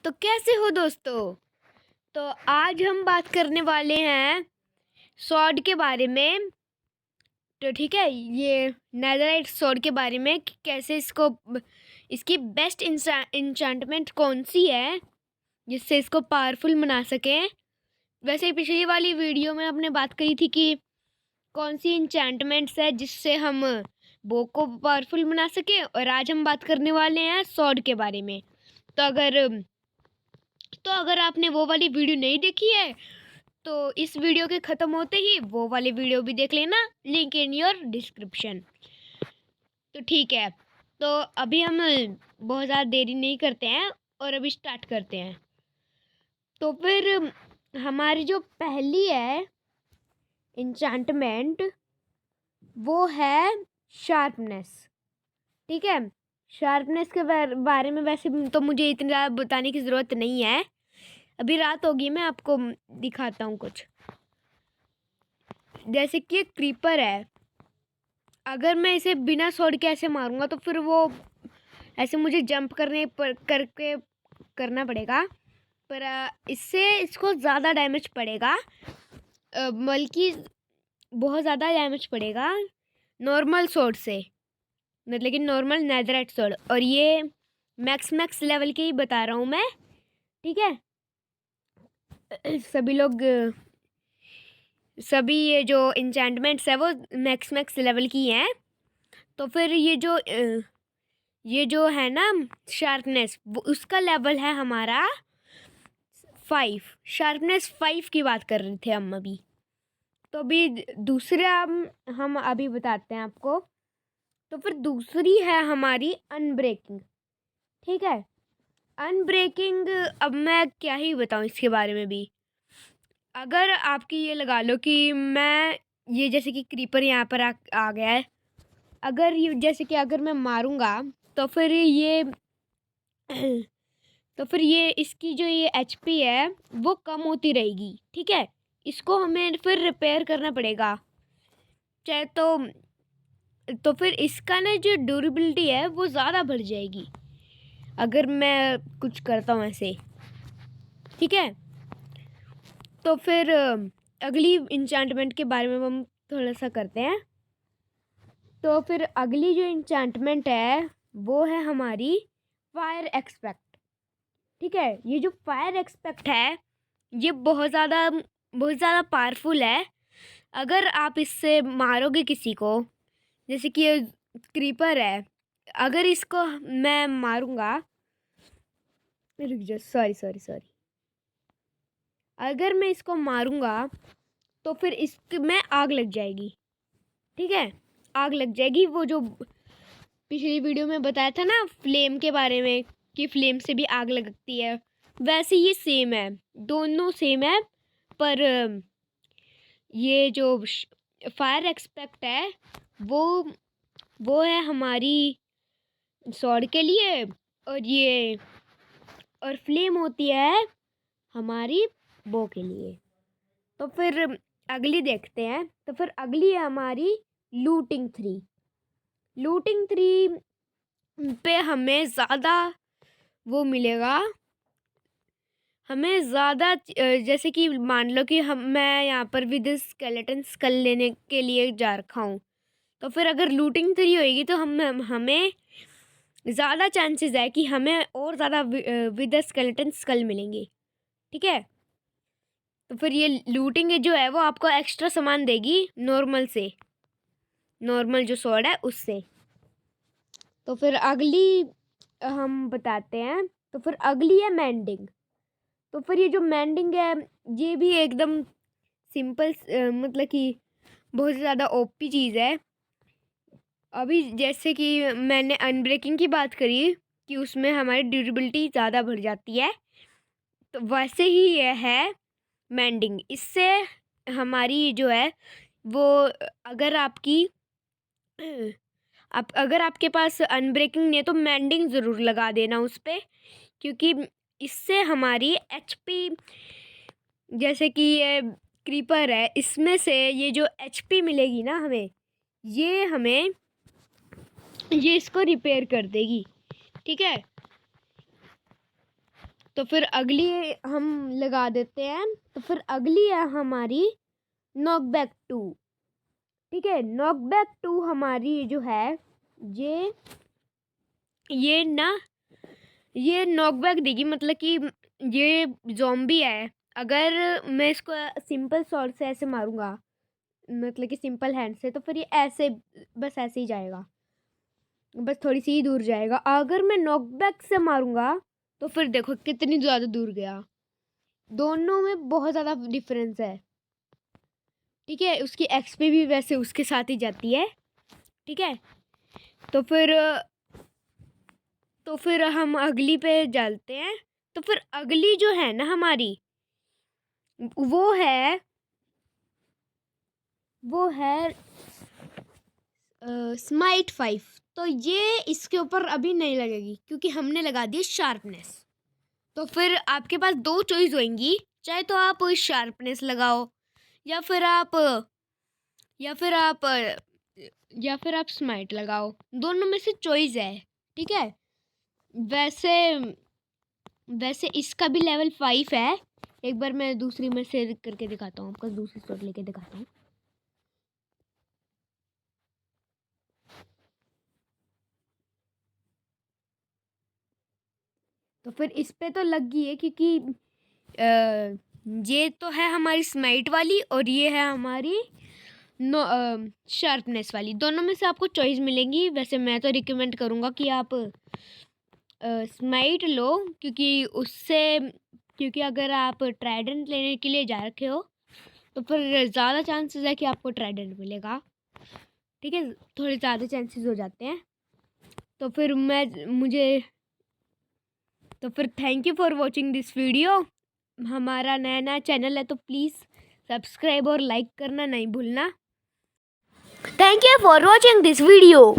तो कैसे हो दोस्तों। तो आज हम बात करने वाले हैं स्वॉर्ड के बारे में। तो ठीक है, ये नेदरराइट स्वॉर्ड के बारे में कि कैसे इसकी बेस्ट इंचांटमेंट कौन सी है जिससे इसको पावरफुल बना सकें। वैसे पिछली वाली वीडियो में हमने बात करी थी कि कौन सी इंचांटमेंट्स है जिससे हम बो को पावरफुल बना सकें, और आज हम बात करने वाले हैं स्वॉर्ड के बारे में। तो अगर आपने वो वाली वीडियो नहीं देखी है तो इस वीडियो के ख़त्म होते ही वो वाली वीडियो भी देख लेना, लिंक इन योर डिस्क्रिप्शन। तो ठीक है, तो अभी हम बहुत ज़्यादा देरी नहीं करते हैं और अभी स्टार्ट करते हैं। तो फिर हमारी जो पहली है इंचांटमेंट वो है शार्पनेस। ठीक है, शार्पनेस के बारे में वैसे तो मुझे इतना ज़्यादा बताने की ज़रूरत नहीं है, अभी रात होगी, मैं आपको दिखाता हूँ कुछ। जैसे कि एक क्रीपर है, अगर मैं इसे बिना स्वॉर्ड के ऐसे मारूंगा तो फिर वो ऐसे मुझे जंप करके करना पड़ेगा, पर इससे इसको ज़्यादा डैमेज पड़ेगा, बल्कि बहुत ज़्यादा डैमेज पड़ेगा नॉर्मल स्वॉर्ड से, मतलब कि नॉर्मल नेदरराइट स्वॉर्ड। और ये मैक्स लेवल के ही बता रहा हूँ मैं, ठीक है। सभी ये जो इंचेंटमेंट्स है वो मैक्स लेवल की हैं। तो फिर ये जो है ना शार्पनेस, वो उसका लेवल है हमारा 5। शार्पनेस 5 की बात कर रहे थे हम अभी। तो अभी दूसरा हम अभी बताते हैं आपको। तो फिर दूसरी है हमारी अनब्रेकिंग। ठीक है, अनब्रेकिंग, अब मैं क्या ही बताऊँ इसके बारे में भी। अगर आपकी ये लगा लो कि मैं ये जैसे कि क्रीपर यहाँ पर आ गया है, अगर ये जैसे कि अगर मैं मारूंगा तो फिर ये इसकी जो ये एचपी है वो कम होती रहेगी। ठीक है, इसको हमें फिर रिपेयर करना पड़ेगा चाहे तो फिर इसका ना जो ड्यूरेबिलिटी है वो ज़्यादा बढ़ जाएगी अगर मैं कुछ करता हूँ ऐसे। ठीक है, तो फिर अगली इंचांटमेंट के बारे में हम थोड़ा सा करते हैं। तो फिर अगली जो इंचांटमेंट है वो है हमारी फायर एक्सपेक्ट। ठीक है, ये जो फायर एक्सपेक्ट है ये बहुत ज़्यादा पावरफुल है। अगर आप इससे मारोगे किसी को, जैसे कि ये क्रीपर है, अगर इसको मैं मारूंगा, रुक जाओ, सॉरी, अगर मैं इसको मारूंगा तो फिर इसमें आग लग जाएगी। ठीक है, आग लग जाएगी। वो जो पिछली वीडियो में बताया था ना फ्लेम के बारे में कि फ्लेम से भी आग लगती है, वैसे ये सेम है, दोनों सेम है। पर ये जो फायर एक्सपेक्ट है वो है हमारी स्वॉर्ड के लिए, और फ्लेम होती है हमारी बो के लिए। तो फिर अगली देखते हैं। तो फिर अगली है हमारी लूटिंग 3। लूटिंग 3 पे हमें ज़्यादा वो मिलेगा, हमें ज़्यादा जैसे कि मान लो कि मैं यहाँ पर विद स्केलेटन स्कल लेने के लिए जा रखा हूँ, तो फिर अगर लूटिंग 3 होएगी तो हमें ज़्यादा चांसेस है कि हमें और ज़्यादा विद स्केलेटन स्कल मिलेंगे। ठीक है, तो फिर ये लूटिंग जो है वो आपको एक्स्ट्रा सामान देगी नॉर्मल जो स्वॉर्ड है उससे। तो फिर अगली हम बताते हैं। तो फिर अगली है मेंडिंग। तो फिर ये जो मेंडिंग है ये भी एकदम सिंपल, मतलब कि बहुत ज़्यादा ओपी चीज़ है। अभी जैसे कि मैंने अनब्रेकिंग की बात करी कि उसमें हमारी ड्यूरेबिलिटी ज़्यादा बढ़ जाती है, तो वैसे ही ये है मेंडिंग। इससे हमारी जो है वो अगर अगर आपके पास अनब्रेकिंग नहीं है तो मेंडिंग ज़रूर लगा देना उस पर, क्योंकि इससे हमारी एचपी, जैसे कि ये क्रीपर है इसमें से ये जो एचपी मिलेगी ना हमें ये इसको रिपेयर कर देगी। ठीक है, तो फिर अगली हम लगा देते हैं। तो फिर अगली है हमारी नॉकबैक 2। ठीक है, नॉकबैक 2 हमारी जो है ये नॉकबैक देगी, मतलब कि ये ज़ॉम्बी है। अगर मैं इसको सिंपल शॉट से ऐसे मारूंगा, मतलब कि सिंपल हैंड से, तो फिर ये ऐसे बस ऐसे ही जाएगा, बस थोड़ी सी ही दूर जाएगा। अगर मैं नॉकबैक से मारूंगा तो फिर देखो कितनी ज़्यादा दूर गया। दोनों में बहुत ज़्यादा डिफरेंस है। ठीक है, उसकी एक्सपी भी वैसे उसके साथ ही जाती है। ठीक है, तो फिर हम अगली पे चलते हैं। तो फिर अगली जो है ना हमारी, वो है स्माइट 5। तो ये इसके ऊपर अभी नहीं लगेगी क्योंकि हमने लगा दी शार्पनेस। तो फिर आपके पास दो चॉइस होंगी, चाहे तो आप शार्पनेस लगाओ या फिर आप स्माइट लगाओ। दोनों में से चॉइस है। ठीक है, वैसे इसका भी लेवल 5 है। एक बार मैं दूसरी में से करके दिखाता हूँ आपको, दूसरी शॉट लेके दिखाता हूँ। तो फिर इस पे तो लग गई है क्योंकि ये तो है हमारी स्माइट वाली और ये है हमारी शार्पनेस वाली। दोनों में से आपको चॉइस मिलेंगी। वैसे मैं तो रिकमेंड करूँगा कि आप स्माइट लो, क्योंकि अगर आप ट्राइडेंट लेने के लिए जा रखे हो तो फिर ज़्यादा चांसेस है कि आपको ट्राइडेंट मिलेगा। ठीक है, थोड़े ज़्यादा चांसेस हो जाते हैं। तो फिर thank you for watching this video. हमारा नया चैनल है तो प्लीज़ सब्सक्राइब और लाइक करना नहीं भूलना। Thank you for watching this video.